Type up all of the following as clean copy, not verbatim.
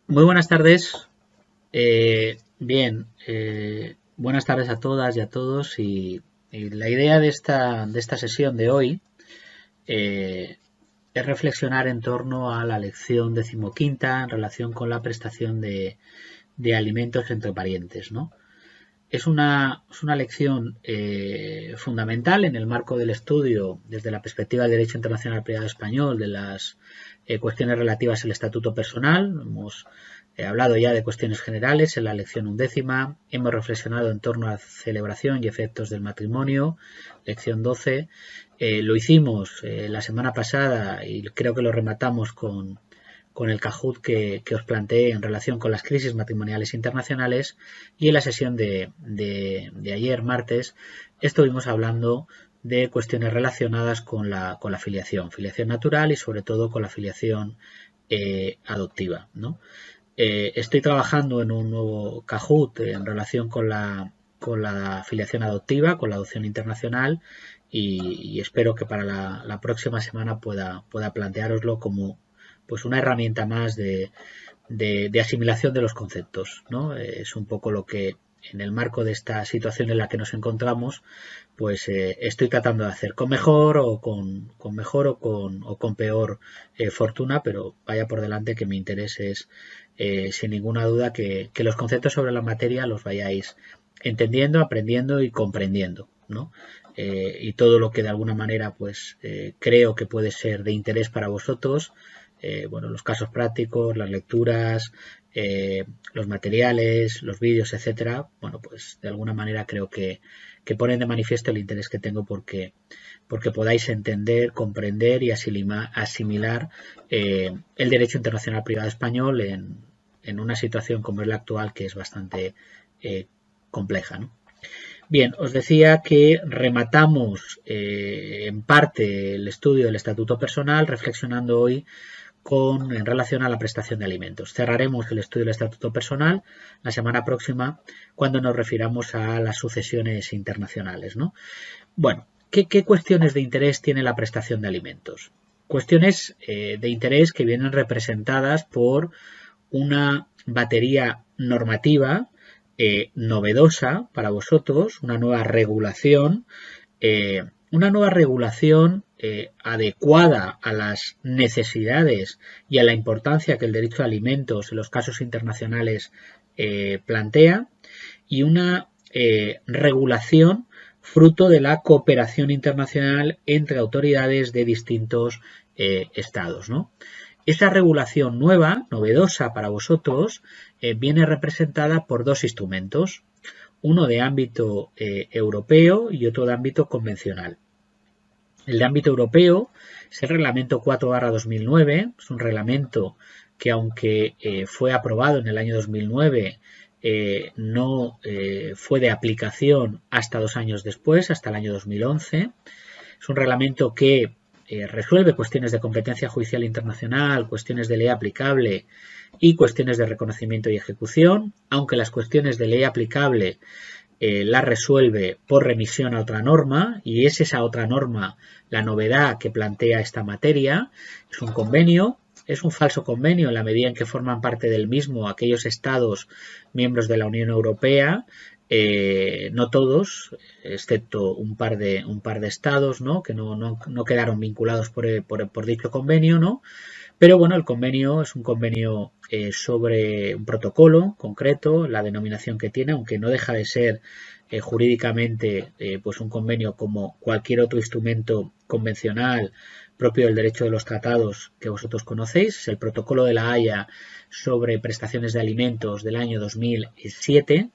Muy buenas tardes. Buenas tardes a todas y a todos. Y la idea de esta sesión de hoy eh, es reflexionar en torno a la lección decimoquinta en relación con la prestación de alimentos entre parientes, ¿no? Es una lección fundamental en el marco del estudio desde la perspectiva del derecho internacional privado español de las cuestiones relativas al estatuto personal. Hemos hablado ya de cuestiones generales en la lección undécima, hemos reflexionado en torno a la celebración y efectos del matrimonio, lección 12. Lo hicimos la semana pasada y creo que lo rematamos con el Kahoot que os planteé en relación con las crisis matrimoniales internacionales, y en la sesión de ayer, martes, estuvimos hablando de cuestiones relacionadas con la filiación natural y sobre todo con la filiación adoptiva, ¿no? Estoy trabajando en un nuevo Kahoot en relación con la filiación adoptiva, con la adopción internacional, y espero que para la próxima semana pueda planteároslo como pues una herramienta más de asimilación de los conceptos, ¿no? Es un poco lo que en el marco de esta situación en la que nos encontramos, pues estoy tratando de hacer con mejor o con mejor o con peor fortuna, pero vaya por delante que mi interés es, sin ninguna duda, que los conceptos sobre la materia los vayáis entendiendo, aprendiendo y comprendiendo, ¿no? Y todo lo que de alguna manera pues creo que puede ser de interés para vosotros, bueno, los casos prácticos, las lecturas, los materiales, los vídeos, etcétera, bueno, pues de alguna manera creo que ponen de manifiesto el interés que tengo porque podáis entender, comprender y asimilar el derecho internacional privado español en una situación como es la actual, que es bastante compleja, ¿no? Bien, os decía que rematamos en parte el estudio del estatuto personal, reflexionando hoy en relación a la prestación de alimentos. Cerraremos el estudio del estatuto personal la semana próxima cuando nos refiramos a las sucesiones internacionales, ¿no? Bueno, ¿qué cuestiones de interés tiene la prestación de alimentos? Cuestiones de interés que vienen representadas por una batería normativa novedosa para vosotros, una nueva regulación adecuada a las necesidades y a la importancia que el derecho a alimentos en los casos internacionales plantea, y una regulación fruto de la cooperación internacional entre autoridades de distintos estados, ¿no? Esta regulación nueva, novedosa para vosotros, viene representada por dos instrumentos, uno de ámbito europeo y otro de ámbito convencional. El de ámbito europeo es el Reglamento 4/2009, es un reglamento que, aunque fue aprobado en el año 2009, no fue de aplicación hasta 2 años después, hasta el año 2011. Es un reglamento que resuelve cuestiones de competencia judicial internacional, cuestiones de ley aplicable y cuestiones de reconocimiento y ejecución, aunque las cuestiones de ley aplicable las resuelve por remisión a otra norma, y es esa otra norma la novedad que plantea esta materia. Es un convenio, es un falso convenio en la medida en que forman parte del mismo aquellos estados miembros de la Unión Europea, no todos, excepto un par de estados, ¿no? Que no quedaron vinculados por dicho convenio, ¿no? Pero bueno, el convenio es un convenio sobre un protocolo concreto, la denominación que tiene, aunque no deja de ser jurídicamente pues un convenio como cualquier otro instrumento convencional propio del derecho de los tratados que vosotros conocéis. Es el Protocolo de la Haya sobre prestaciones de alimentos del año 2007,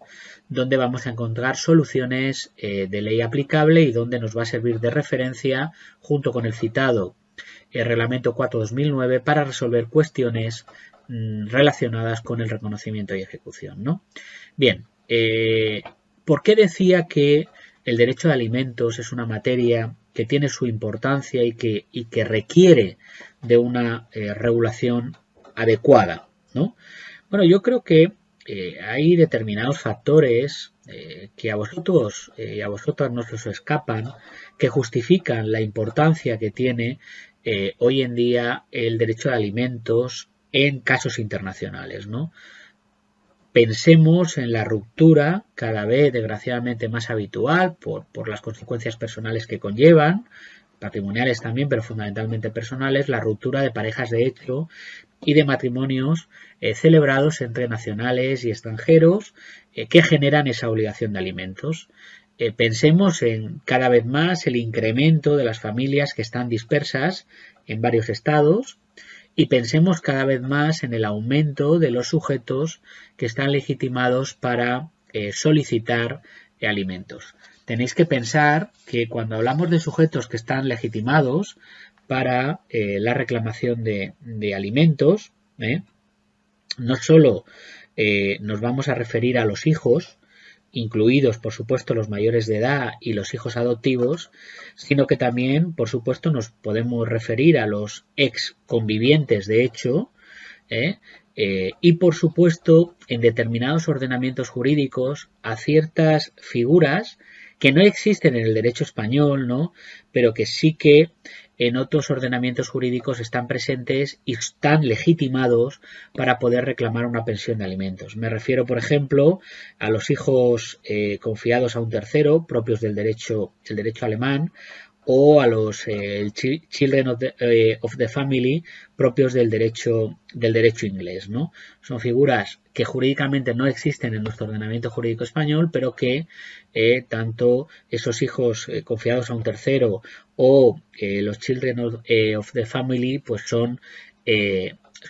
donde vamos a encontrar soluciones de ley aplicable y donde nos va a servir de referencia junto con el citado el Reglamento 4/2009 para resolver cuestiones relacionadas con el reconocimiento y ejecución, ¿no? Bien, ¿por qué decía que el derecho de alimentos es una materia que tiene su importancia y que requiere de una regulación adecuada, ¿no? Bueno, yo creo que hay determinados factores que a vosotros y a vosotras no se os escapan, que justifican la importancia que tiene hoy en día el derecho de alimentos en casos internacionales, ¿no? Pensemos en la ruptura, cada vez desgraciadamente más habitual por las consecuencias personales que conllevan, patrimoniales también, pero fundamentalmente personales, la ruptura de parejas de hecho y de matrimonios celebrados entre nacionales y extranjeros que generan esa obligación de alimentos. Pensemos en cada vez más el incremento de las familias que están dispersas en varios estados y pensemos cada vez más en el aumento de los sujetos que están legitimados para solicitar alimentos. Tenéis que pensar que cuando hablamos de sujetos que están legitimados para la reclamación de alimentos, no solo nos vamos a referir a los hijos, incluidos por supuesto los mayores de edad y los hijos adoptivos, sino que también por supuesto nos podemos referir a los ex convivientes de hecho, y por supuesto en determinados ordenamientos jurídicos a ciertas figuras que no existen en el derecho español, ¿no? Pero que sí que en otros ordenamientos jurídicos están presentes y están legitimados para poder reclamar una pensión de alimentos. Me refiero, por ejemplo, a los hijos confiados a un tercero, propios del derecho alemán, o a los children of the family propios del derecho inglés, ¿no? Son figuras que jurídicamente no existen en nuestro ordenamiento jurídico español, pero que tanto esos hijos confiados a un tercero o los children of the family pues son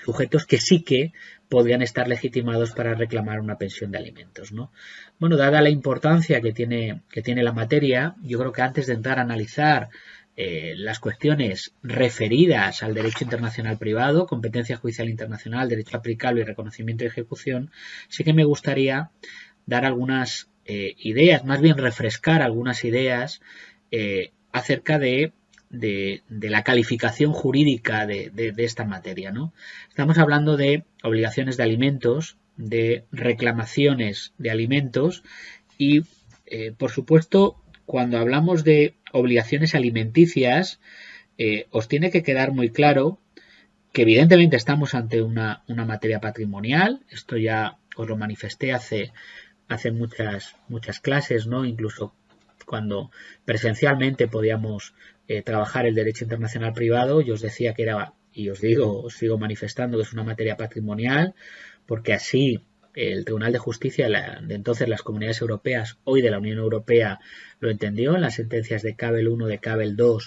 sujetos que sí que podrían estar legitimados para reclamar una pensión de alimentos, ¿no? Bueno, dada la importancia que tiene la materia, yo creo que antes de entrar a analizar las cuestiones referidas al derecho internacional privado, competencia judicial internacional, derecho aplicable y reconocimiento y ejecución, sí que me gustaría dar algunas ideas, más bien refrescar algunas ideas acerca de la calificación jurídica de esta materia, ¿no? Estamos hablando de obligaciones de alimentos, de reclamaciones de alimentos y, por supuesto, cuando hablamos de obligaciones alimenticias, os tiene que quedar muy claro que evidentemente estamos ante una materia patrimonial. Esto ya os lo manifesté hace muchas clases, ¿no? Incluso cuando presencialmente podíamos trabajar el derecho internacional privado, yo os decía que era, y os sigo manifestando que es una materia patrimonial, porque así el Tribunal de Justicia de entonces las Comunidades Europeas, hoy de la Unión Europea, lo entendió en las sentencias de Cabel I, de Cabel II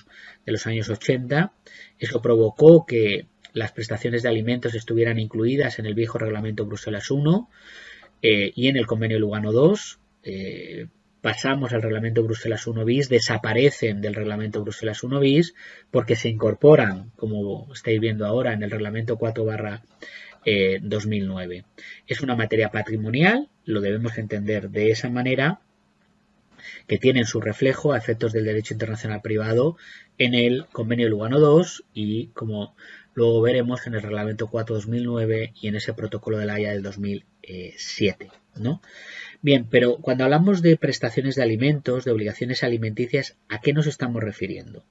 de los años 80. Eso provocó que las prestaciones de alimentos estuvieran incluidas en el viejo reglamento Bruselas I y en el convenio Lugano II. Pasamos al reglamento Bruselas I bis, desaparecen del reglamento Bruselas I bis porque se incorporan, como estáis viendo ahora, en el reglamento 4/2009. Es una materia patrimonial, lo debemos entender de esa manera, que tienen su reflejo a efectos del derecho internacional privado en el convenio Lugano II y, como luego veremos, en el reglamento 4/2009 y en ese protocolo de la Haya del 2007, ¿no? Bien, pero cuando hablamos de prestaciones de alimentos, de obligaciones alimenticias, ¿a qué nos estamos refiriendo?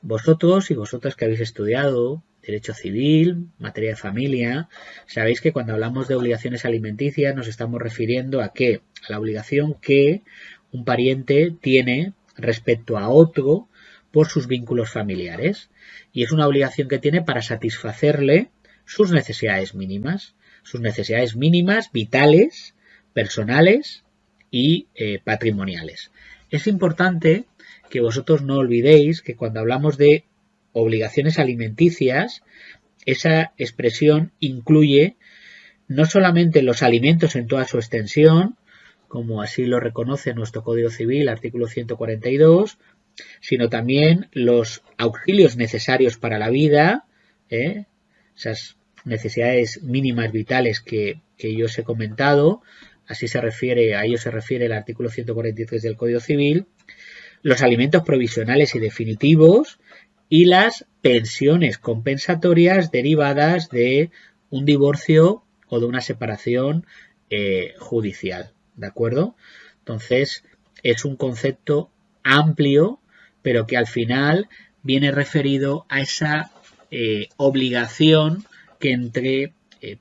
Vosotros y vosotras que habéis estudiado derecho civil, materia de familia, sabéis que cuando hablamos de obligaciones alimenticias nos estamos refiriendo a qué? A la obligación que un pariente tiene respecto a otro por sus vínculos familiares. Y es una obligación que tiene para satisfacerle sus necesidades mínimas vitales, personales y patrimoniales. Es importante que vosotros no olvidéis que cuando hablamos de obligaciones alimenticias, esa expresión incluye no solamente los alimentos en toda su extensión, como así lo reconoce nuestro Código Civil, artículo 142, sino también los auxilios necesarios para la vida, esas necesidades mínimas vitales que yo os he comentado, a ello se refiere el artículo 143 del Código Civil, los alimentos provisionales y definitivos y las pensiones compensatorias derivadas de un divorcio o de una separación judicial, ¿de acuerdo? Entonces, es un concepto amplio, pero que al final viene referido a esa obligación que entre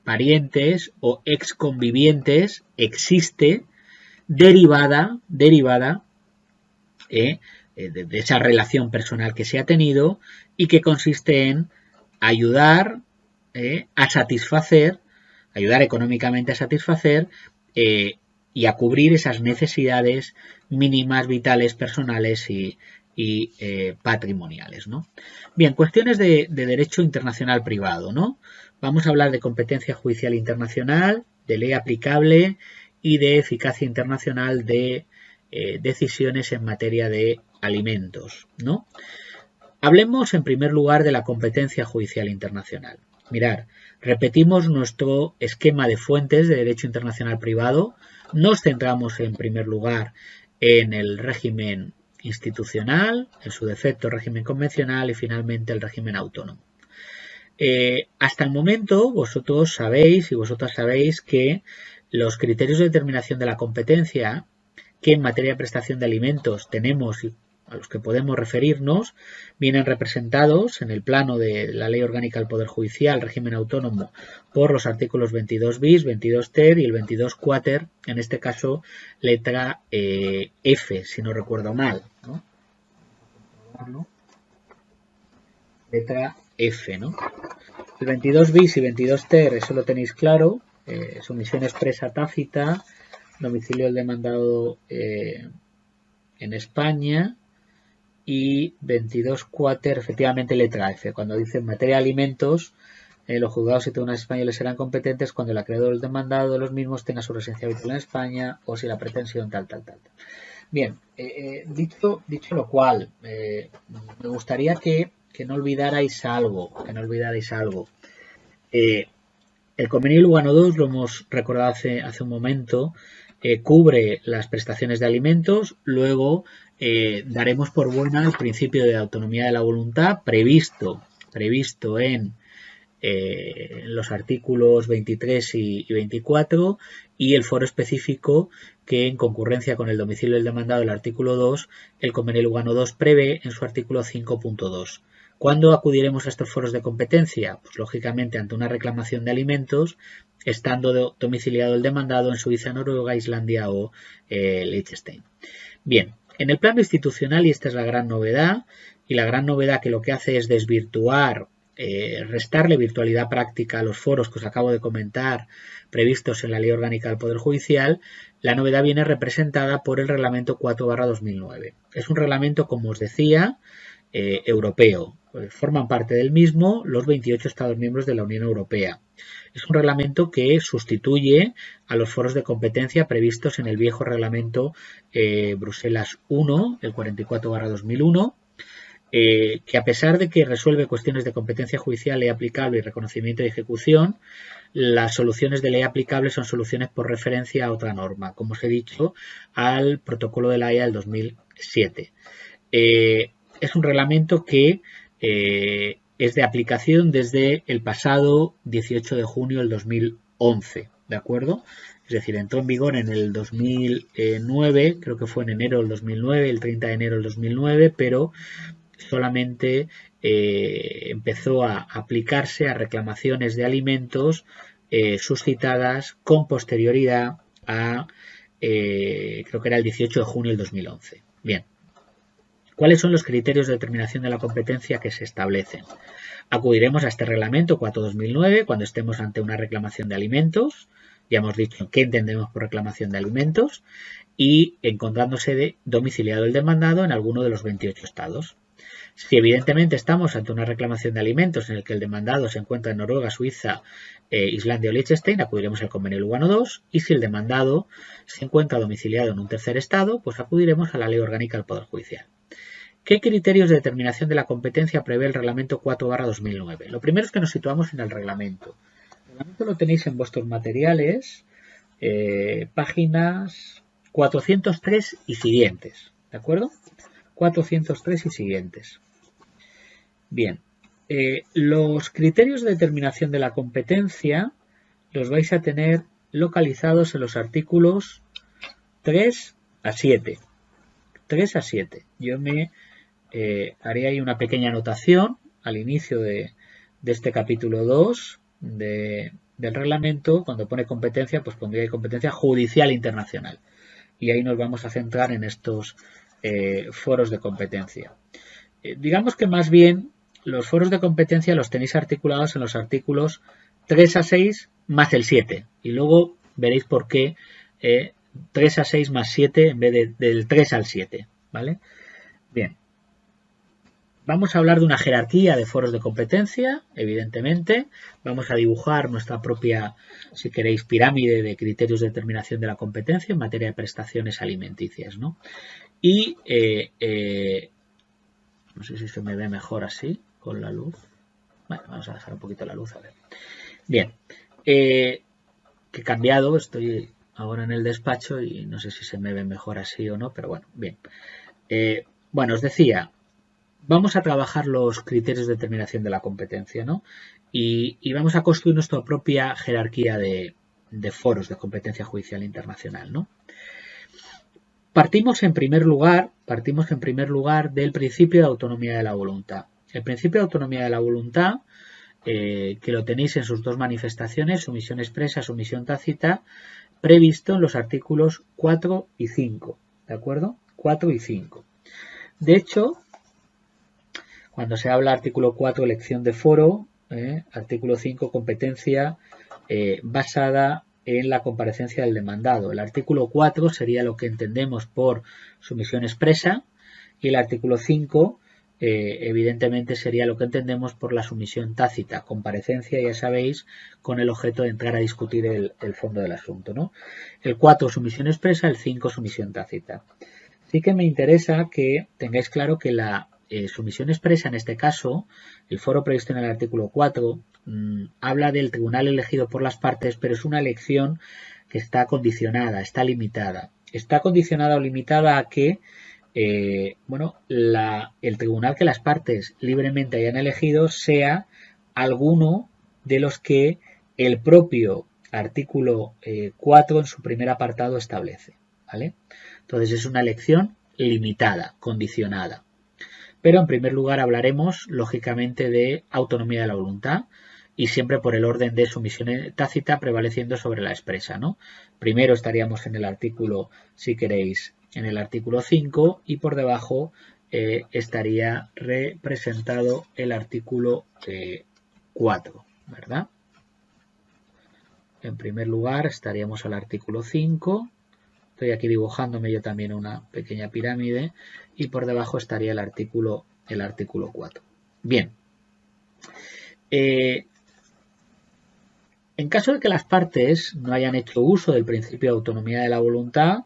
parientes o exconvivientes existe derivada de esa relación personal que se ha tenido y que consiste en ayudar a satisfacer, ayudar económicamente a satisfacer y a cubrir esas necesidades mínimas, vitales, personales y patrimoniales, ¿no? Bien, cuestiones de derecho internacional privado, ¿no? Vamos a hablar de competencia judicial internacional, de ley aplicable y de eficacia internacional de decisiones en materia de alimentos, ¿no? Hablemos en primer lugar de la competencia judicial internacional. Mirad, repetimos nuestro esquema de fuentes de derecho internacional privado. Nos centramos en primer lugar en el régimen institucional, en su defecto régimen convencional y finalmente el régimen autónomo. Hasta el momento vosotros sabéis y vosotras sabéis que los criterios de determinación de la competencia que en materia de prestación de alimentos tenemos y a los que podemos referirnos vienen representados en el plano de la Ley Orgánica del Poder Judicial, régimen autónomo, por los artículos 22 bis, 22 ter y el 22 quater, en este caso letra F, si no recuerdo mal, ¿no? Letra F, ¿no? El 22 bis y 22 ter, eso lo tenéis claro, sumisión expresa tácita, domicilio del demandado en España, y 22 quater, efectivamente letra F, cuando dice en materia de alimentos, los juzgados y tribunales españoles serán competentes cuando el acreedor o el demandado de los mismos tenga su residencia habitual en España o si la pretensión tal. Bien, dicho lo cual, me gustaría que no olvidarais algo, el convenio Lugano II, lo hemos recordado hace un momento, cubre las prestaciones de alimentos. Luego daremos por buena el principio de autonomía de la voluntad previsto en los artículos 23 y 24 y el foro específico que en concurrencia con el domicilio del demandado del artículo 2, el convenio Lugano II prevé en su artículo 5.2. ¿Cuándo acudiremos a estos foros de competencia? Pues lógicamente ante una reclamación de alimentos, estando domiciliado el demandado en Suiza, Noruega, Islandia o Liechtenstein. Bien, en el plano institucional, y esta es la gran novedad, y la gran novedad que lo que hace es desvirtuar, restarle virtualidad práctica a los foros que os acabo de comentar previstos en la Ley Orgánica del Poder Judicial, la novedad viene representada por el Reglamento 4/2009. Es un reglamento, como os decía, europeo. Forman parte del mismo los 28 Estados miembros de la Unión Europea. Es un reglamento que sustituye a los foros de competencia previstos en el viejo reglamento Bruselas I, el 44/2001, que a pesar de que resuelve cuestiones de competencia judicial, ley aplicable y reconocimiento y ejecución, las soluciones de ley aplicable son soluciones por referencia a otra norma, como os he dicho, al protocolo de la Haya del 2007. Es un reglamento que es de aplicación desde el pasado 18 de junio del 2011, ¿de acuerdo? Es decir, entró en vigor en el 2009, creo que fue en enero del 2009, el 30 de enero del 2009, pero solamente empezó a aplicarse a reclamaciones de alimentos suscitadas con posterioridad a, creo que era el 18 de junio del 2011. Bien. ¿Cuáles son los criterios de determinación de la competencia que se establecen? Acudiremos a este reglamento 4/2009 cuando estemos ante una reclamación de alimentos. Ya hemos dicho qué entendemos por reclamación de alimentos y encontrándose domiciliado el demandado en alguno de los 28 estados. Si evidentemente estamos ante una reclamación de alimentos en el que el demandado se encuentra en Noruega, Suiza, Islandia o Liechtenstein, acudiremos al convenio Lugano II, y si el demandado se encuentra domiciliado en un tercer estado, pues acudiremos a la Ley Orgánica del Poder Judicial. ¿Qué criterios de determinación de la competencia prevé el reglamento 4/2009? Lo primero es que nos situamos en el reglamento. El reglamento lo tenéis en vuestros materiales, páginas 403 y siguientes, ¿de acuerdo? 403 y siguientes. Bien, los criterios de determinación de la competencia los vais a tener localizados en los artículos 3 a 7. 3 a 7. Yo me haré ahí una pequeña anotación al inicio de este capítulo 2 del reglamento, cuando pone competencia, pues pondría competencia judicial internacional. Y ahí nos vamos a centrar en estos foros de competencia. Digamos que más bien los foros de competencia los tenéis articulados en los artículos 3 a 6 más el 7. Y luego veréis por qué 3 a 6 más 7 en vez del 3 al 7. ¿Vale? Bien. Vamos a hablar de una jerarquía de foros de competencia, evidentemente. Vamos a dibujar nuestra propia, si queréis, pirámide de criterios de determinación de la competencia en materia de prestaciones alimenticias, ¿no? Y no sé si se me ve mejor así, con la luz. Bueno, vamos a dejar un poquito la luz, a ver. Bien. Que he cambiado, estoy ahora en el despacho y no sé si se me ve mejor así o no, pero bueno, bien. Bueno, os decía, vamos a trabajar los criterios de determinación de la competencia, ¿no? Y vamos a construir nuestra propia jerarquía de foros de competencia judicial internacional, ¿no? Partimos en primer lugar del principio de autonomía de la voluntad. El principio de autonomía de la voluntad, que lo tenéis en sus dos manifestaciones, sumisión expresa, sumisión tácita, previsto en los artículos 4 y 5, ¿de acuerdo? 4 y 5. De hecho, cuando se habla artículo 4, elección de foro, artículo 5, competencia basada en la comparecencia del demandado. El artículo 4 sería lo que entendemos por sumisión expresa y el artículo 5 evidentemente sería lo que entendemos por la sumisión tácita, comparecencia, ya sabéis, con el objeto de entrar a discutir el fondo del asunto, ¿no? El 4 sumisión expresa, el 5 sumisión tácita. Sí que me interesa que tengáis claro que la sumisión expresa, en este caso, el foro previsto en el artículo 4, habla del tribunal elegido por las partes, pero es una elección que está condicionada, está limitada. Está condicionada o limitada a que bueno, el tribunal que las partes libremente hayan elegido sea alguno de los que el propio artículo 4 en su primer apartado establece, ¿vale? Entonces es una elección limitada, condicionada. Pero en primer lugar hablaremos, lógicamente, de autonomía de la voluntad y siempre por el orden de sumisión tácita prevaleciendo sobre la expresa, ¿no? Primero estaríamos en el artículo, si queréis, en el artículo 5 y por debajo estaría representado el artículo 4, ¿verdad? En primer lugar estaríamos al artículo 5. Estoy aquí dibujándome yo también una pequeña pirámide y por debajo estaría el artículo 4. Bien. En caso de que las partes no hayan hecho uso del principio de autonomía de la voluntad,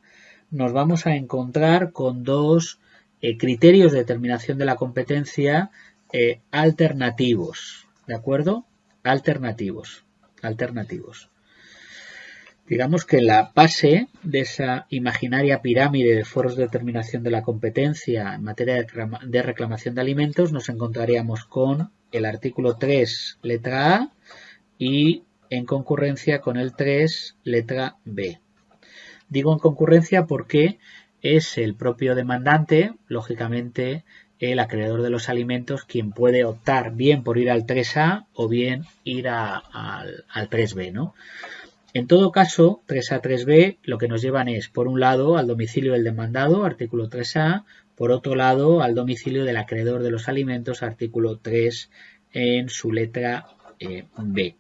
nos vamos a encontrar con dos criterios de determinación de la competencia alternativos, ¿de acuerdo? Alternativos. Digamos que la base de esa imaginaria pirámide de foros de determinación de la competencia en materia de reclamación de alimentos nos encontraríamos con el artículo 3, letra A, y en concurrencia con el 3, letra B. Digo en concurrencia porque es el propio demandante, lógicamente, el acreedor de los alimentos, quien puede optar bien por ir al 3A o bien ir al 3B, ¿no? En todo caso, 3A, 3B lo que nos llevan es, por un lado, al domicilio del demandado, artículo 3A, por otro lado, al domicilio del acreedor de los alimentos, artículo 3 en su letra B.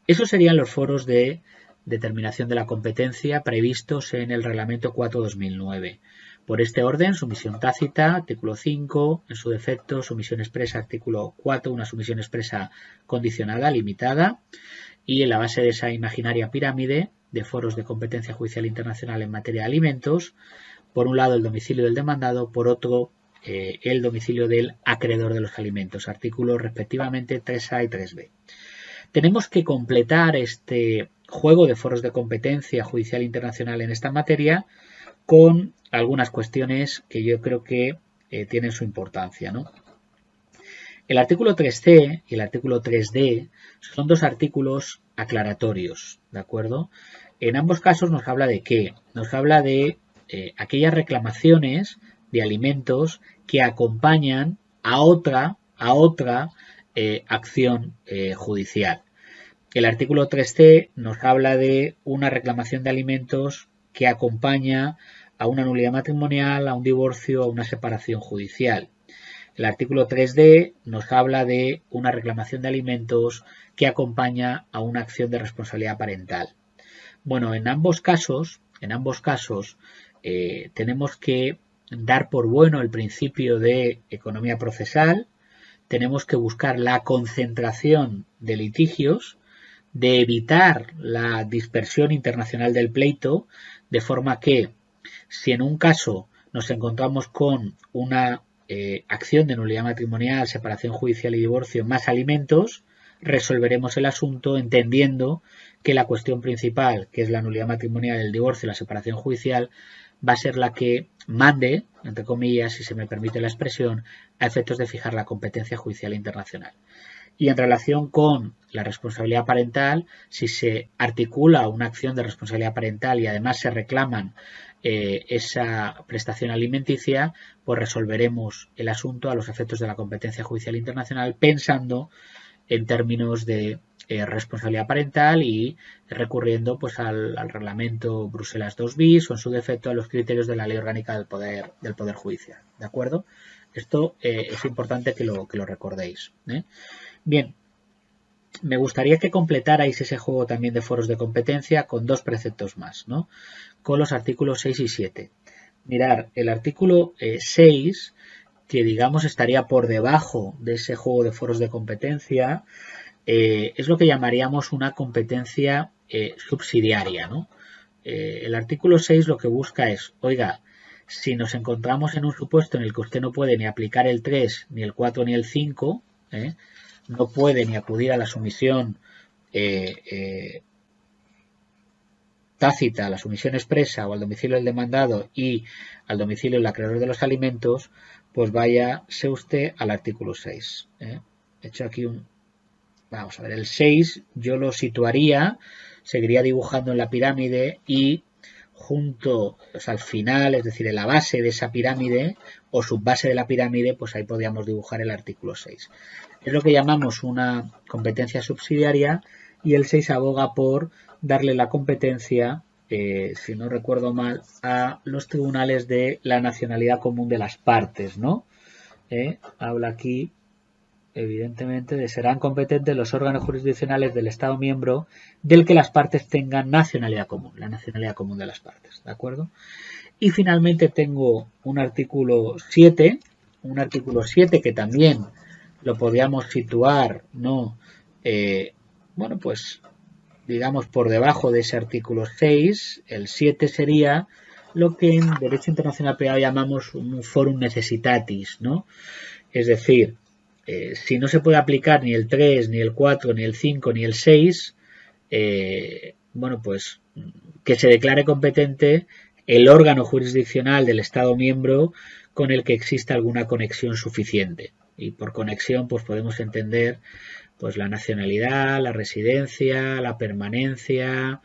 Esos serían los foros de determinación de la competencia previstos en el Reglamento 4/2009. Por este orden, sumisión tácita, artículo 5, en su defecto, sumisión expresa, artículo 4, una sumisión expresa condicionada, limitada, y en la base de esa imaginaria pirámide de foros de competencia judicial internacional en materia de alimentos, por un lado el domicilio del demandado, por otro el domicilio del acreedor de los alimentos, artículos respectivamente 3A y 3B. Tenemos que completar este juego de foros de competencia judicial internacional en esta materia con algunas cuestiones que yo creo que tienen su importancia, ¿no? El artículo 3C y el artículo 3D son dos artículos aclaratorios, ¿de acuerdo? En ambos casos nos habla de qué? Nos habla de aquellas reclamaciones de alimentos que acompañan a otra acción judicial. El artículo 3c nos habla de una reclamación de alimentos que acompaña a una nulidad matrimonial, a un divorcio, a una separación judicial. El artículo 3d nos habla de una reclamación de alimentos que acompaña a una acción de responsabilidad parental. Bueno, en ambos casos tenemos que dar por bueno el principio de economía procesal, tenemos que buscar la concentración de litigios, de evitar la dispersión internacional del pleito, de forma que si en un caso nos encontramos con una acción de nulidad matrimonial, separación judicial y divorcio más alimentos, resolveremos el asunto entendiendo que la cuestión principal, que es la nulidad matrimonial, el divorcio y la separación judicial, va a ser la que mande, entre comillas, si se me permite la expresión, a efectos de fijar la competencia judicial internacional. Y en relación con la responsabilidad parental, si se articula una acción de responsabilidad parental y además se reclaman esa prestación alimenticia, pues resolveremos el asunto a los efectos de la competencia judicial internacional pensando en términos de responsabilidad parental y recurriendo pues al reglamento Bruselas 2 bis o en su defecto a los criterios de la ley orgánica del poder judicial. ¿De acuerdo? Esto es importante que lo recordéis. Bien, me gustaría que completarais ese juego también de foros de competencia con dos preceptos más, ¿no? Con los artículos 6 y 7. Mirar, el artículo 6, que digamos estaría por debajo de ese juego de foros de competencia, es lo que llamaríamos una competencia subsidiaria, ¿no? El artículo 6 lo que busca es, oiga, si nos encontramos en un supuesto en el que usted no puede ni aplicar el 3, ni el 4, ni el 5, no puede ni acudir a la sumisión tácita, a la sumisión expresa o al domicilio del demandado y al domicilio del acreedor de los alimentos, pues váyase usted al artículo 6. He hecho aquí vamos a ver, el 6 yo lo situaría, seguiría dibujando en la pirámide y junto, o sea, al final, es decir, en la base de esa pirámide o subbase de la pirámide, pues ahí podríamos dibujar el artículo 6. Es lo que llamamos una competencia subsidiaria y el 6 aboga por darle la competencia, si no recuerdo mal, a los tribunales de la nacionalidad común de las partes, ¿no? Habla aquí, evidentemente, de serán competentes los órganos jurisdiccionales del Estado miembro del que las partes tengan nacionalidad común, la nacionalidad común de las partes, ¿de acuerdo? Y finalmente tengo un artículo 7 que también lo podríamos situar, ¿no? Bueno, pues digamos por debajo de ese artículo 6, el 7 sería lo que en Derecho Internacional Privado llamamos un forum necessitatis, ¿no? Es decir, si no se puede aplicar ni el 3, ni el 4, ni el 5, ni el 6, bueno, pues que se declare competente el órgano jurisdiccional del Estado miembro con el que exista alguna conexión suficiente. Y por conexión, pues podemos entender pues la nacionalidad, la residencia, la permanencia,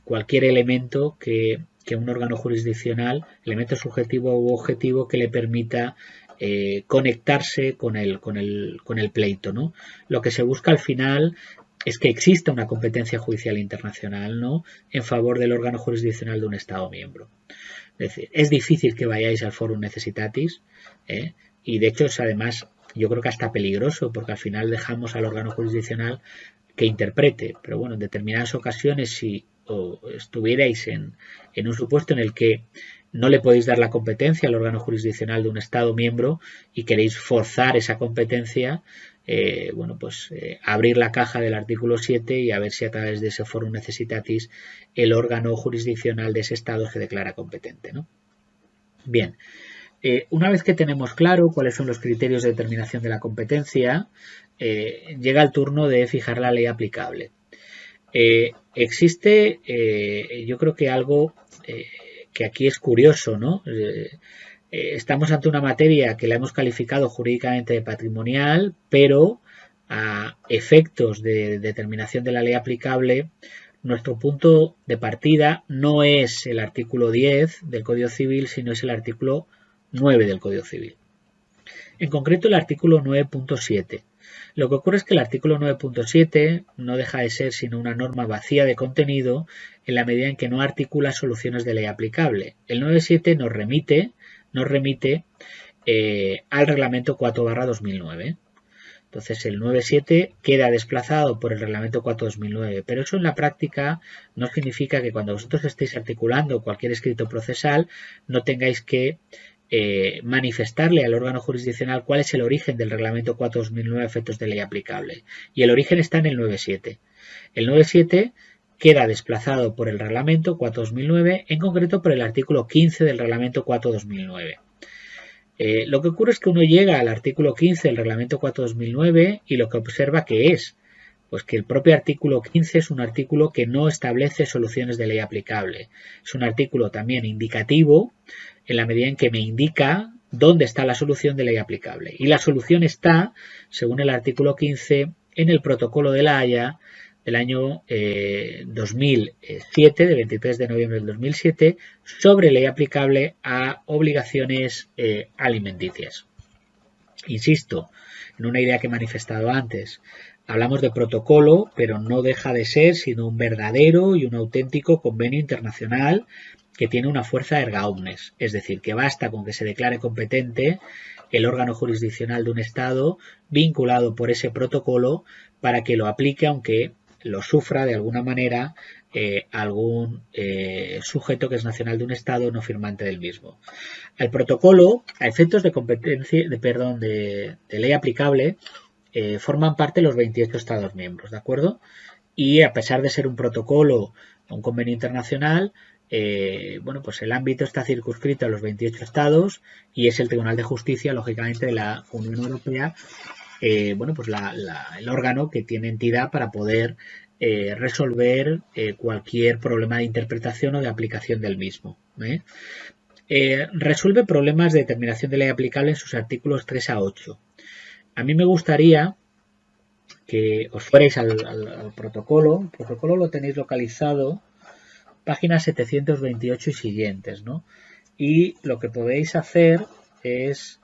cualquier elemento que un órgano jurisdiccional, elemento subjetivo u objetivo que le permita conectarse con el pleito, ¿no? Lo que se busca al final es que exista una competencia judicial internacional, ¿no?, en favor del órgano jurisdiccional de un Estado miembro. Es decir, es difícil que vayáis al forum necessitatis, y de hecho es además yo creo que hasta peligroso porque al final dejamos al órgano jurisdiccional que interprete, pero bueno, en determinadas ocasiones si estuvierais en un supuesto en el que no le podéis dar la competencia al órgano jurisdiccional de un Estado miembro y queréis forzar esa competencia, bueno, pues abrir la caja del artículo 7 y a ver si a través de ese forum necessitatis el órgano jurisdiccional de ese Estado se declara competente, ¿no? Bien, una vez que tenemos claro cuáles son los criterios de determinación de la competencia, llega el turno de fijar la ley aplicable. Existe, yo creo que algo que aquí es curioso, ¿no? Estamos ante una materia que la hemos calificado jurídicamente de patrimonial, pero a efectos de determinación de la ley aplicable, nuestro punto de partida no es el artículo 10 del Código Civil, sino es el artículo 9 del Código Civil. En concreto el artículo 9.7. Lo que ocurre es que el artículo 9.7 no deja de ser sino una norma vacía de contenido en la medida en que no articula soluciones de ley aplicable. El 9.7 nos remite al reglamento 4/2009. Entonces el 9.7 queda desplazado por el reglamento 4/2009, pero eso en la práctica no significa que cuando vosotros estéis articulando cualquier escrito procesal no tengáis que manifestarle al órgano jurisdiccional cuál es el origen del reglamento 4/2009 a efectos de ley aplicable. Y el origen está en el 9.7. El 9.7 queda desplazado por el reglamento 4/2009, en concreto por el artículo 15 del reglamento 4/2009. Lo que ocurre es que uno llega al artículo 15 del reglamento 4/2009 y lo que observa que es, pues que el propio artículo 15 es un artículo que no establece soluciones de ley aplicable. Es un artículo también indicativo en la medida en que me indica dónde está la solución de ley aplicable. Y la solución está, según el artículo 15, en el protocolo de La Haya del año 2007, de 23 de noviembre del 2007, sobre ley aplicable a obligaciones alimenticias. Insisto, en una idea que he manifestado antes, hablamos de protocolo, pero no deja de ser sino un verdadero y un auténtico convenio internacional que tiene una fuerza erga omnes, es decir, que basta con que se declare competente el órgano jurisdiccional de un Estado vinculado por ese protocolo para que lo aplique, aunque lo sufra de alguna manera algún sujeto que es nacional de un Estado no firmante del mismo. El protocolo, a efectos de competencia, de ley aplicable, forman parte los 28 Estados miembros, ¿de acuerdo? Y a pesar de ser un protocolo, un convenio internacional, bueno, pues el ámbito está circunscrito a los 28 Estados y es el Tribunal de Justicia, lógicamente, de la Unión Europea, bueno, pues el órgano que tiene entidad para poder resolver cualquier problema de interpretación o de aplicación del mismo. Resuelve problemas de determinación de ley aplicable en sus artículos 3 a 8. A mí me gustaría que os fuerais al protocolo. El protocolo lo tenéis localizado páginas 728 y siguientes, ¿no? Y lo que podéis hacer es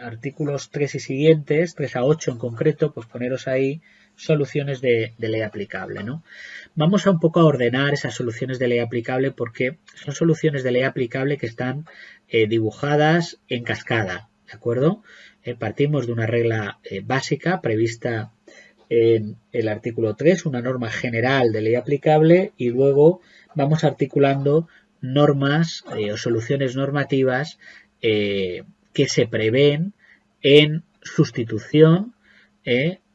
artículos 3 y siguientes, 3 a 8 en concreto, pues poneros ahí soluciones de ley aplicable, ¿no? Vamos a un poco a ordenar esas soluciones de ley aplicable porque son soluciones de ley aplicable que están dibujadas en cascada, ¿de acuerdo? Partimos de una regla básica prevista en el artículo 3, una norma general de ley aplicable, y luego vamos articulando normas o soluciones normativas que se prevén en sustitución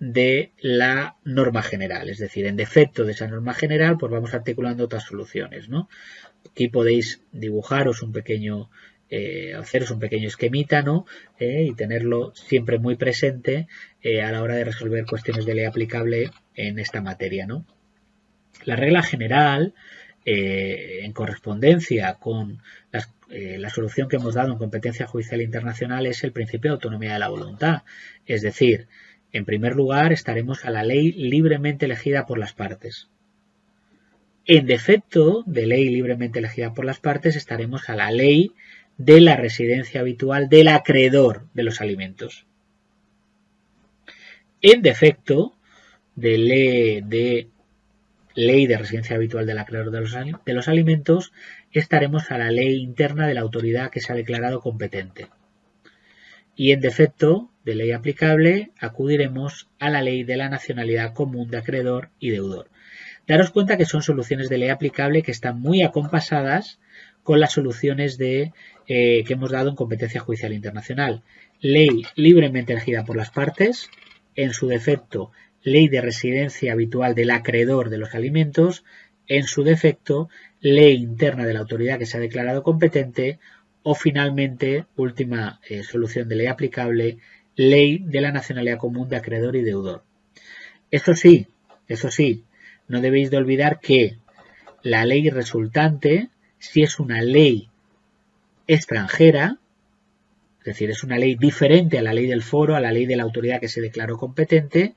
de la norma general, es decir, en defecto de esa norma general, pues vamos articulando otras soluciones, ¿no? Aquí podéis dibujaros un pequeño, haceros un pequeño esquemita, ¿no? Y tenerlo siempre muy presente a la hora de resolver cuestiones de ley aplicable en esta materia, ¿no? La regla general, en correspondencia con la solución que hemos dado en competencia judicial internacional, es el principio de autonomía de la voluntad. Es decir, en primer lugar, estaremos a la ley libremente elegida por las partes. En defecto de ley libremente elegida por las partes, estaremos a la ley de la residencia habitual del acreedor de los alimentos. En defecto de ley de residencia habitual del acreedor de los alimentos, estaremos a la ley interna de la autoridad que se ha declarado competente. Y en defecto de ley aplicable, acudiremos a la ley de la nacionalidad común de acreedor y deudor. Daros cuenta que son soluciones de ley aplicable que están muy acompasadas con las soluciones que hemos dado en competencia judicial internacional. Ley libremente elegida por las partes, en su defecto, ley de residencia habitual del acreedor de los alimentos, en su defecto, ley interna de la autoridad que se ha declarado competente, o finalmente, última solución de ley aplicable, ley de la nacionalidad común de acreedor y deudor. Eso sí, no debéis de olvidar que la ley resultante, si es una ley extranjera, es decir, es una ley diferente a la ley del foro, a la ley de la autoridad que se declaró competente,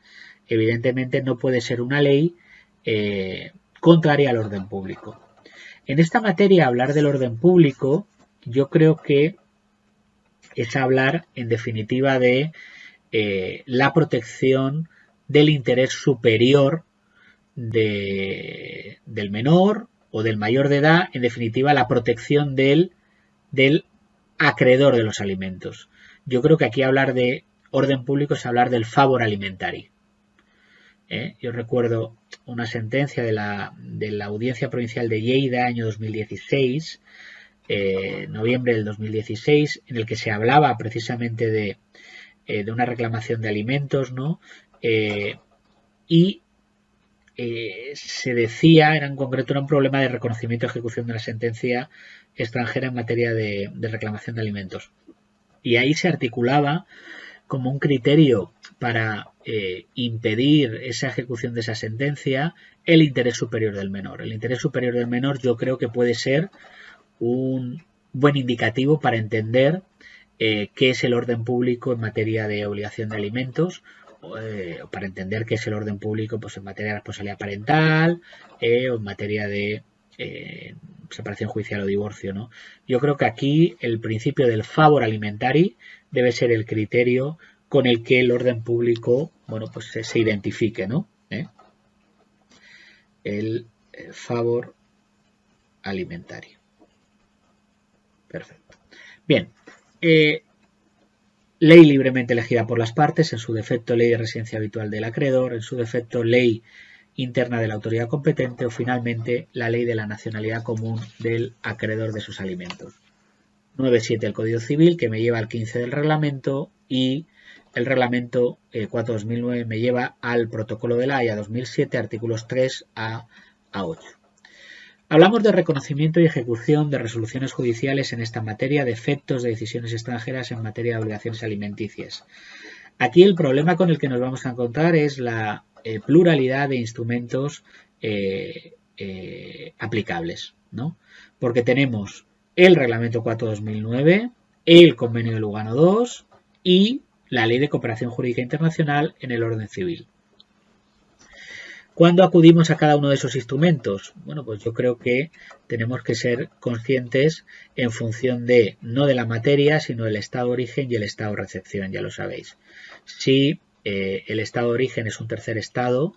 evidentemente no puede ser una ley contraria al orden público. En esta materia, hablar del orden público, yo creo que es hablar, en definitiva, de la protección del interés superior del menor o del mayor de edad, en definitiva, la protección del acreedor de los alimentos. Yo creo que aquí hablar de orden público es hablar del favor alimentario. Yo recuerdo una sentencia de la Audiencia Provincial de Lleida, año 2016, noviembre del 2016, en el que se hablaba precisamente de una reclamación de alimentos, ¿no? Y se decía, en concreto, era un problema de reconocimiento y ejecución de la sentencia extranjera en materia de reclamación de alimentos. Y ahí se articulaba como un criterio para impedir esa ejecución de esa sentencia el interés superior del menor. El interés superior del menor yo creo que puede ser un buen indicativo para entender qué es el orden público en materia de obligación de alimentos, para entender qué es el orden público pues en materia de responsabilidad parental o en materia de separación judicial o divorcio, ¿no? Yo creo que aquí el principio del favor alimentari debe ser el criterio con el que el orden público, bueno, pues se identifique, ¿no? El favor alimentario. Perfecto. Bien. Ley libremente elegida por las partes, en su defecto ley de residencia habitual del acreedor, en su defecto ley interna de la autoridad competente o finalmente la ley de la nacionalidad común del acreedor de sus alimentos. 9.7 del Código Civil, que me lleva al 15 del reglamento, y el reglamento 4/2009 me lleva al protocolo de la Haya 2007, artículos 3 a 8. Hablamos de reconocimiento y ejecución de resoluciones judiciales en esta materia, de efectos de decisiones extranjeras en materia de obligaciones alimenticias. Aquí el problema con el que nos vamos a encontrar es la pluralidad de instrumentos aplicables, ¿no? Porque tenemos el Reglamento 4/2009, el Convenio de Lugano II y la Ley de Cooperación Jurídica Internacional en el orden civil. ¿Cuándo acudimos a cada uno de esos instrumentos? Bueno, pues yo creo que tenemos que ser conscientes en función de, no de la materia, sino del estado de origen y el estado de recepción, ya lo sabéis. Si el estado de origen es un tercer estado,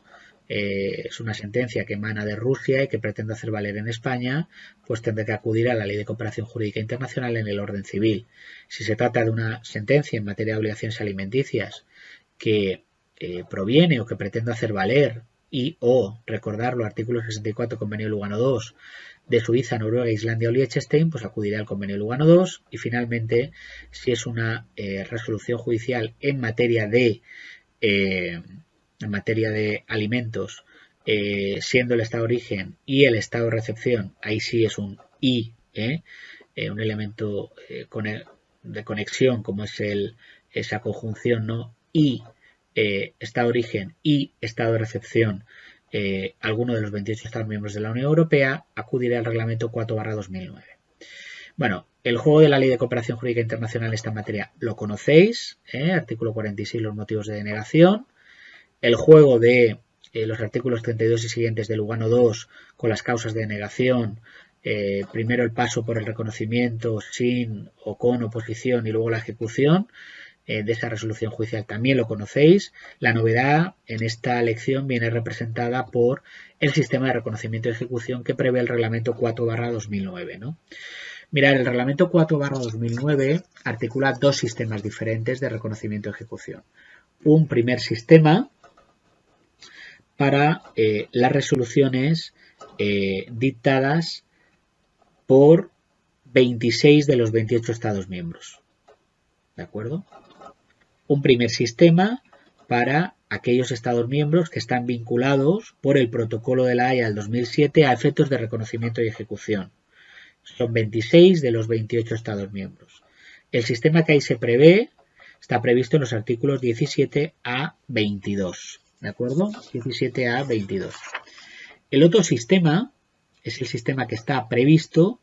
es una sentencia que emana de Rusia y que pretende hacer valer en España, pues tendré que acudir a la Ley de Cooperación Jurídica Internacional en el orden civil. Si se trata de una sentencia en materia de obligaciones alimenticias que proviene o que pretende hacer valer y o recordarlo, artículo 64 Convenio de Lugano II de Suiza, Noruega, Islandia o Liechtenstein, pues acudirá al Convenio de Lugano II. Y finalmente, si es una resolución judicial en materia de alimentos, siendo el estado de origen y el estado de recepción, ahí sí es un y, un elemento de conexión como es esa conjunción, ¿no? Y estado de origen y estado de recepción, alguno de los 28 Estados miembros de la Unión Europea, acudirá al Reglamento 4/2009. Bueno, el juego de la Ley de Cooperación Jurídica Internacional en esta materia lo conocéis, artículo 46, los motivos de denegación. El juego de los artículos 32 y siguientes de Lugano II con las causas de denegación, primero el paso por el reconocimiento sin o con oposición y luego la ejecución de esta resolución judicial también lo conocéis. La novedad en esta lección viene representada por el sistema de reconocimiento y ejecución que prevé el Reglamento 4/2009, ¿no? Mirad, el Reglamento 4/2009 articula dos sistemas diferentes de reconocimiento y ejecución. Un primer sistema para las resoluciones dictadas por 26 de los 28 Estados miembros. ¿De acuerdo? Un primer sistema para aquellos Estados miembros que están vinculados por el Protocolo de la Haya del 2007 a efectos de reconocimiento y ejecución. Son 26 de los 28 Estados miembros. El sistema que ahí se prevé está previsto en los artículos 17 a 22. ¿De acuerdo? 17 a 22. El otro sistema es el sistema que está previsto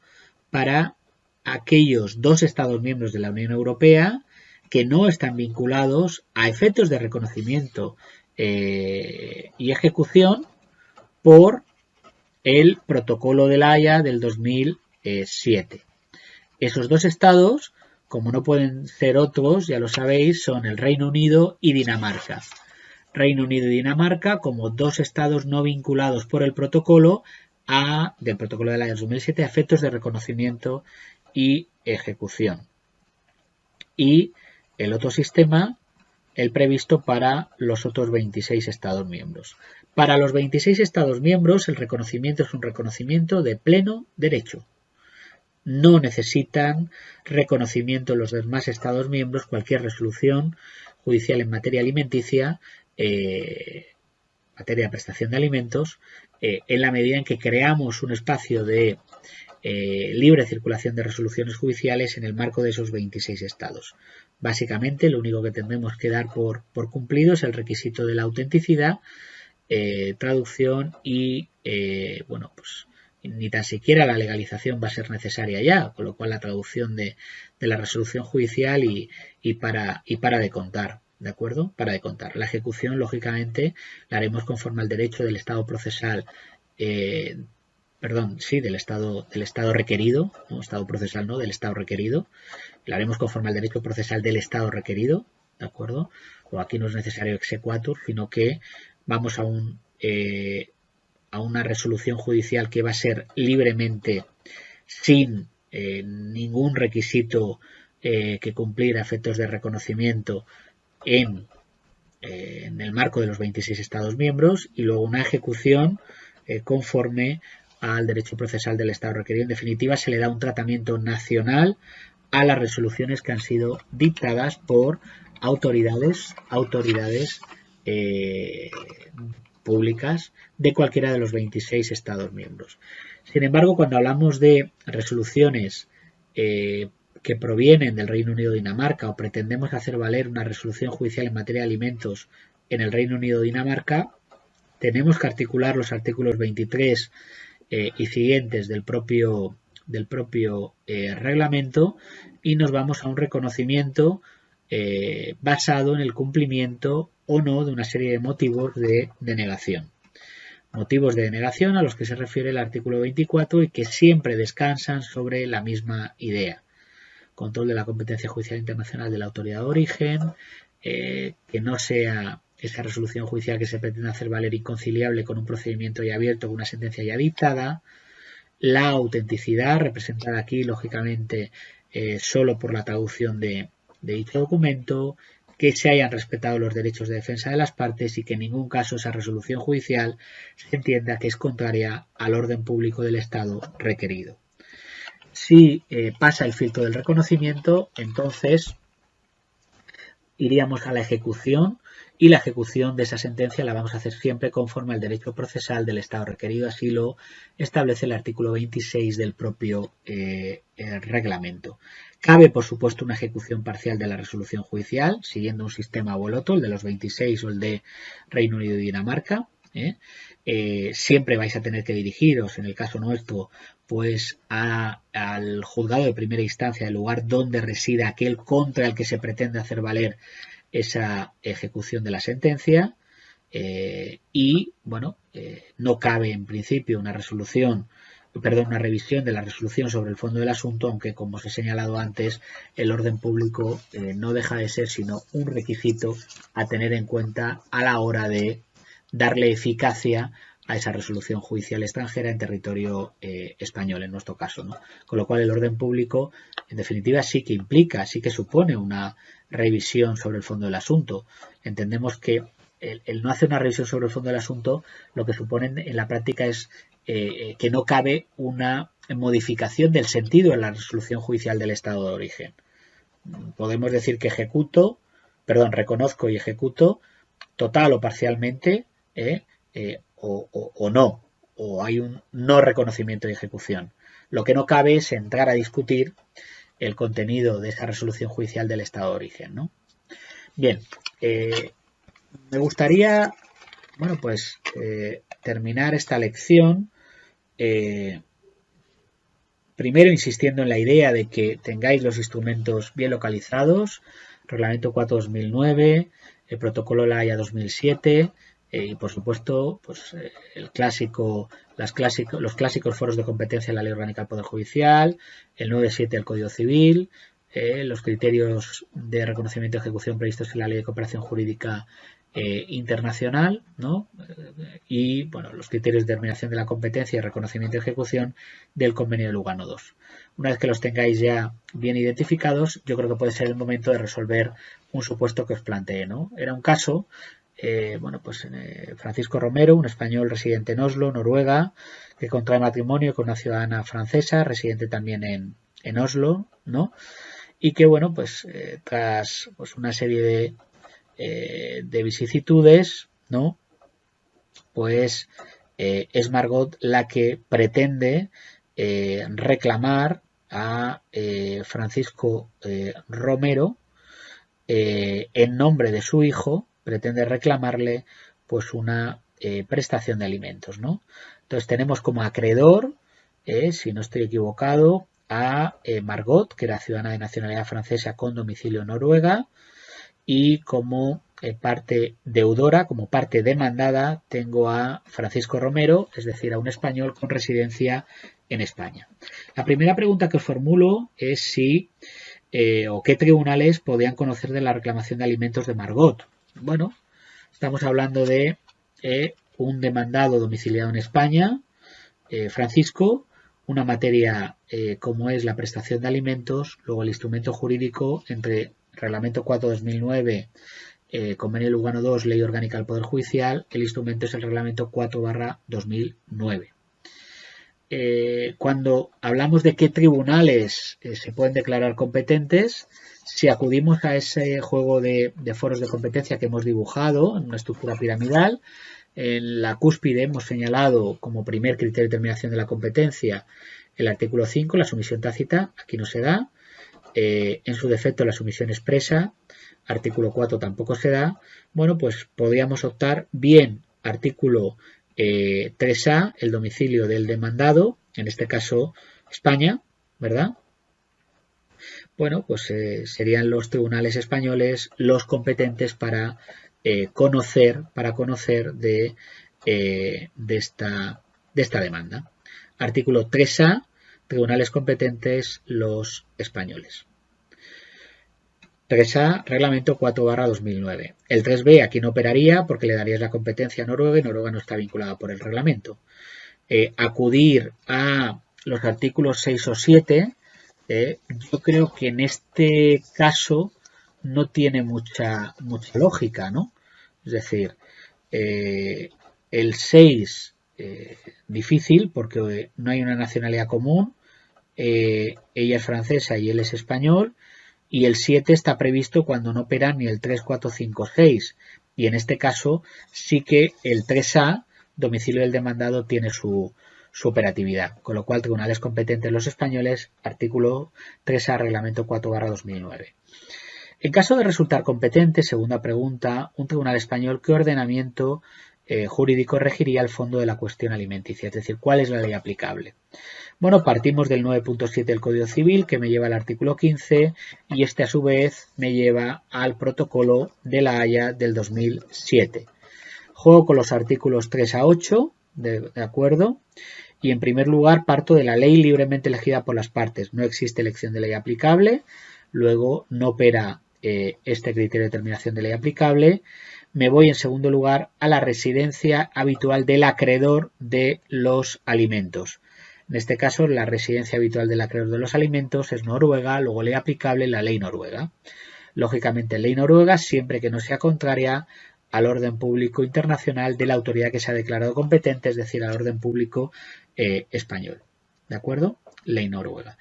para aquellos dos Estados miembros de la Unión Europea que no están vinculados a efectos de reconocimiento y ejecución por el Protocolo de la Haya del 2007. Esos dos estados como no pueden ser otros, ya lo sabéis, son el Reino Unido y Dinamarca. Reino Unido y Dinamarca como dos estados no vinculados por el protocolo del protocolo del año 2007 a efectos de reconocimiento y ejecución. Y el otro sistema, el previsto para los otros 26 estados miembros. Para los 26 estados miembros, el reconocimiento es un reconocimiento de pleno derecho. No necesitan reconocimiento en los demás estados miembros cualquier resolución judicial en materia alimenticia, materia de prestación de alimentos, en la medida en que creamos un espacio de libre circulación de resoluciones judiciales en el marco de esos 26 estados. Básicamente, lo único que tendremos que dar por cumplido es el requisito de la autenticidad, traducción y, bueno, pues ni tan siquiera la legalización va a ser necesaria ya, con lo cual la traducción de la resolución judicial y para de contar, ¿de acuerdo? Para de contar. La ejecución, lógicamente, la haremos conforme al derecho del Estado procesal, del Estado requerido, no Estado procesal, no, del Estado requerido. La haremos conforme al derecho procesal del Estado requerido, ¿de acuerdo? O aquí no es necesario exequatur, sino que vamos a una resolución judicial que va a ser libremente sin ningún requisito que cumplir a efectos de reconocimiento en el marco de los 26 estados miembros, y luego una ejecución conforme al derecho procesal del Estado requerido. En definitiva, se le da un tratamiento nacional a las resoluciones que han sido dictadas por autoridades públicas de cualquiera de los 26 estados miembros. Sin embargo, cuando hablamos de resoluciones que provienen del Reino Unido o Dinamarca, o pretendemos hacer valer una resolución judicial en materia de alimentos en el Reino Unido o Dinamarca, tenemos que articular los artículos 23 y siguientes del propio reglamento, y nos vamos a un reconocimiento basado en el cumplimiento o no de una serie de motivos de denegación. Motivos de denegación a los que se refiere el artículo 24 y que siempre descansan sobre la misma idea. Control de la competencia judicial internacional de la autoridad de origen, que no sea esa resolución judicial que se pretende hacer valer inconciliable con un procedimiento ya abierto, con una sentencia ya dictada, la autenticidad, representada aquí lógicamente solo por la traducción de dicho documento, que se hayan respetado los derechos de defensa de las partes y que en ningún caso esa resolución judicial se entienda que es contraria al orden público del Estado requerido. Si pasa el filtro del reconocimiento, entonces iríamos a la ejecución, y la ejecución de esa sentencia la vamos a hacer siempre conforme al derecho procesal del Estado requerido. Así lo establece el artículo 26 del propio reglamento. Cabe, por supuesto, una ejecución parcial de la resolución judicial, siguiendo un sistema o el otro, el de los 26 o el de Reino Unido y Dinamarca. Siempre vais a tener que dirigiros, en el caso nuestro, pues al juzgado de primera instancia, el lugar donde resida aquel contra el que se pretende hacer valer esa ejecución de la sentencia, y bueno, no cabe en principio una revisión de la resolución sobre el fondo del asunto, aunque, como os he señalado antes, el orden público no deja de ser sino un requisito a tener en cuenta a la hora de darle eficacia a esa resolución judicial extranjera en territorio español, en nuestro caso, ¿no? Con lo cual el orden público, en definitiva, sí que supone una revisión sobre el fondo del asunto. Entendemos que el no hacer una revisión sobre el fondo del asunto lo que supone en la práctica es que no cabe una modificación del sentido en la resolución judicial del Estado de origen. Podemos decir que reconozco y ejecuto total o parcialmente, o no, o hay un no reconocimiento y ejecución. Lo que no cabe es entrar a discutir el contenido de esa resolución judicial del Estado de origen, ¿no? Bien, me gustaría, bueno, pues terminar esta lección primero insistiendo en la idea de que tengáis los instrumentos bien localizados, Reglamento 4/2009, el Protocolo La Haya 2007, y por supuesto pues los clásicos foros de competencia de la Ley Orgánica del Poder Judicial, el 9.7 del Código Civil, los criterios de reconocimiento y ejecución previstos en la Ley de Cooperación Jurídica Internacional, ¿no? Y bueno, los criterios de determinación de la competencia y reconocimiento y ejecución del Convenio de Lugano II. Una vez que los tengáis ya bien identificados, yo creo que puede ser el momento de resolver un supuesto que os planteé, ¿no? Era un caso, Francisco Romero, un español residente en Oslo, Noruega, que contrae matrimonio con una ciudadana francesa, residente también en Oslo, ¿no? Y que, bueno, tras una serie de vicisitudes, ¿no? Pues es Margot la que pretende reclamar a Francisco Romero en nombre de su hijo, pretende reclamarle pues una prestación de alimentos, ¿no? Entonces tenemos como acreedor, si no estoy equivocado, a Margot, que era ciudadana de nacionalidad francesa con domicilio en Noruega, y como parte deudora, como parte demandada, tengo a Francisco Romero, es decir, a un español con residencia en España. La primera pregunta que os formulo es si o qué tribunales podían conocer de la reclamación de alimentos de Margot. Bueno, estamos hablando de un demandado domiciliado en España, Francisco, una materia como es la prestación de alimentos, luego el instrumento jurídico entre Reglamento 4/2009, Convenio de Lugano II, Ley Orgánica del Poder Judicial, el instrumento es el Reglamento 4/2009. Cuando hablamos de qué tribunales se pueden declarar competentes, si acudimos a ese juego de foros de competencia que hemos dibujado en una estructura piramidal, en la cúspide hemos señalado como primer criterio de determinación de la competencia el artículo 5, la sumisión tácita, aquí no se da. En su defecto la sumisión expresa, artículo 4 tampoco se da. Bueno, pues podríamos optar bien artículo 3A, el domicilio del demandado, en este caso España, ¿verdad? Bueno, pues serían los tribunales españoles los competentes para conocer de esta demanda. Artículo 3A, tribunales competentes los españoles. 3A, reglamento 4/2009. El 3B aquí no operaría porque le darías la competencia a Noruega y Noruega no está vinculada por el reglamento. Acudir a los artículos 6 o 7, yo creo que en este caso no tiene mucha lógica, ¿no? Es decir, el 6 difícil porque no hay una nacionalidad común, ella es francesa y él es español, y el 7 está previsto cuando no operan ni el 3, 4, 5, 6, y en este caso sí que el 3A, domicilio del demandado, tiene su operatividad, con lo cual tribunales competentes los españoles, artículo 3A, reglamento 4/2009. En caso de resultar competente, segunda pregunta, un tribunal español, ¿qué ordenamiento jurídico regiría el fondo de la cuestión alimenticia? Es decir, ¿cuál es la ley aplicable? Bueno, partimos del 9.7 del Código Civil, que me lleva al artículo 15, y este a su vez me lleva al protocolo de La Haya del 2007. Juego con los artículos 3 a 8, de acuerdo, y en primer lugar parto de la ley libremente elegida por las partes. No existe elección de ley aplicable, luego no opera este criterio de determinación de ley aplicable. Me voy en segundo lugar a la residencia habitual del acreedor de los alimentos. En este caso, la residencia habitual del acreedor de los alimentos es Noruega, luego ley aplicable la ley noruega. Lógicamente, ley noruega siempre que no sea contraria al orden público internacional de la autoridad que se ha declarado competente, es decir, al orden público español. ¿De acuerdo? Ley noruega.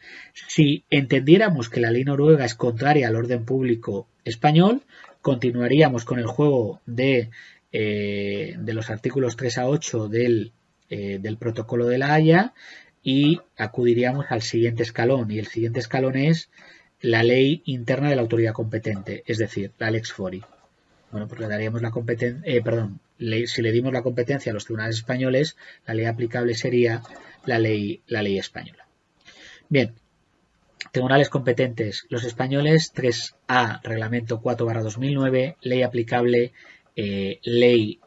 Si entendiéramos que la ley noruega es contraria al orden público español, continuaríamos con el juego de los artículos 3 a 8 del protocolo de La Haya y acudiríamos al siguiente escalón. Y el siguiente escalón es la ley interna de la autoridad competente, es decir, la Lex Fori. Bueno, pues le daríamos la competencia, si le dimos la competencia a los tribunales españoles, la ley aplicable sería la ley española. Bien, tribunales competentes, los españoles, 3A, reglamento 4/2009, ley aplicable, ley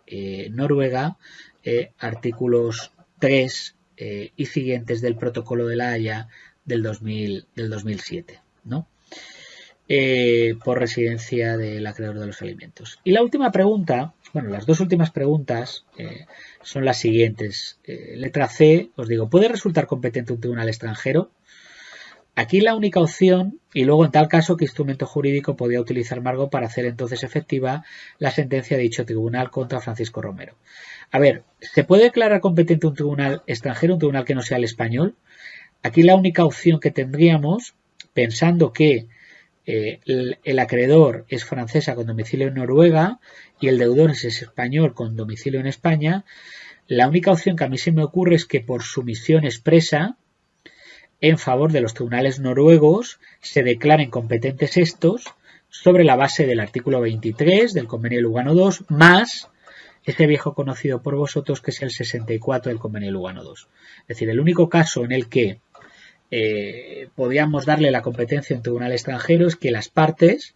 noruega, artículos 3 y siguientes del protocolo de La Haya del 2007, ¿no? por residencia del acreedor de los alimentos. Y la última pregunta, bueno, las dos últimas preguntas son las siguientes. Letra C, os digo, ¿puede resultar competente un tribunal extranjero? Aquí la única opción, y luego en tal caso, ¿qué instrumento jurídico podía utilizar Margot para hacer entonces efectiva la sentencia de dicho tribunal contra Francisco Romero? A ver, ¿se puede declarar competente un tribunal extranjero, un tribunal que no sea el español? Aquí la única opción que tendríamos, pensando que el acreedor es francesa con domicilio en Noruega y el deudor es español con domicilio en España, la única opción que a mí se me ocurre es que por sumisión expresa en favor de los tribunales noruegos se declaren competentes estos sobre la base del artículo 23 del Convenio de Lugano II más este viejo conocido por vosotros que es el 64 del Convenio de Lugano II. Es decir, el único caso en el que podíamos darle la competencia a un tribunal extranjero es que las partes,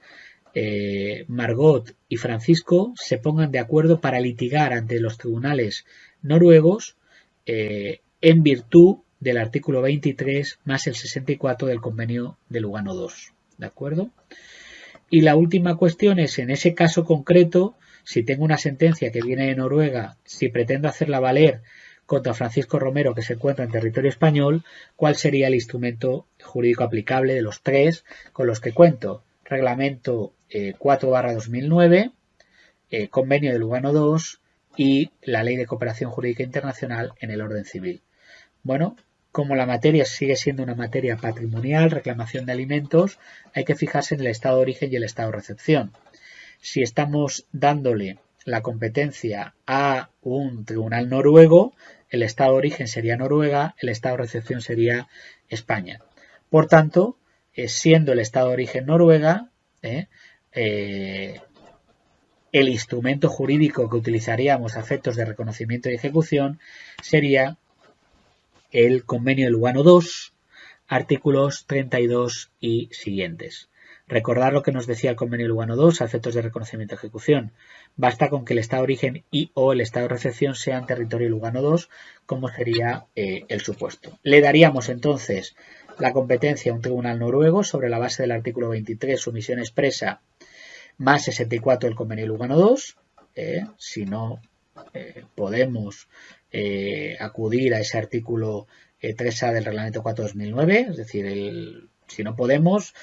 Margot y Francisco, se pongan de acuerdo para litigar ante los tribunales noruegos en virtud del artículo 23 más el 64 del Convenio de Lugano II. ¿De acuerdo? Y la última cuestión es, en ese caso concreto, si tengo una sentencia que viene de Noruega, si pretendo hacerla valer contra Francisco Romero que se encuentra en territorio español, ¿cuál sería el instrumento jurídico aplicable de los tres con los que cuento? Reglamento 4/2009, Convenio de Lugano II y la Ley de Cooperación Jurídica Internacional en el orden civil. Bueno, como la materia sigue siendo una materia patrimonial, reclamación de alimentos, hay que fijarse en el estado de origen y el estado de recepción. Si estamos dándole la competencia a un tribunal noruego, el estado de origen sería Noruega, el estado de recepción sería España. Por tanto, siendo el estado de origen Noruega, el instrumento jurídico que utilizaríamos a efectos de reconocimiento y ejecución sería el Convenio de Lugano II, artículos 32 y siguientes. Recordar lo que nos decía el Convenio de Lugano II a efectos de reconocimiento y ejecución. Basta con que el estado de origen y o el estado de recepción sean territorio Lugano II, como sería el supuesto. Le daríamos entonces la competencia a un tribunal noruego sobre la base del artículo 23, sumisión expresa, más 64 del Convenio de Lugano II. Si no podemos acudir a ese artículo 3A del reglamento 4/2009, es decir, si no podemos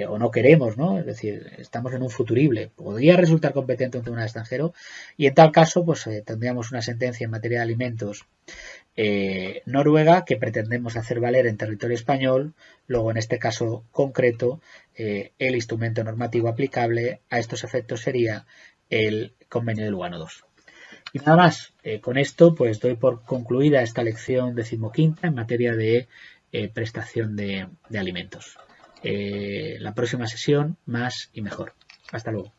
o no queremos, ¿no? Es decir, estamos en un futurible, podría resultar competente un tribunal extranjero y en tal caso pues tendríamos una sentencia en materia de alimentos noruega que pretendemos hacer valer en territorio español. Luego en este caso concreto el instrumento normativo aplicable a estos efectos sería el Convenio de Lugano II. Y nada más, con esto pues doy por concluida esta lección 15ª en materia de prestación de alimentos. La próxima sesión más y mejor. Hasta luego.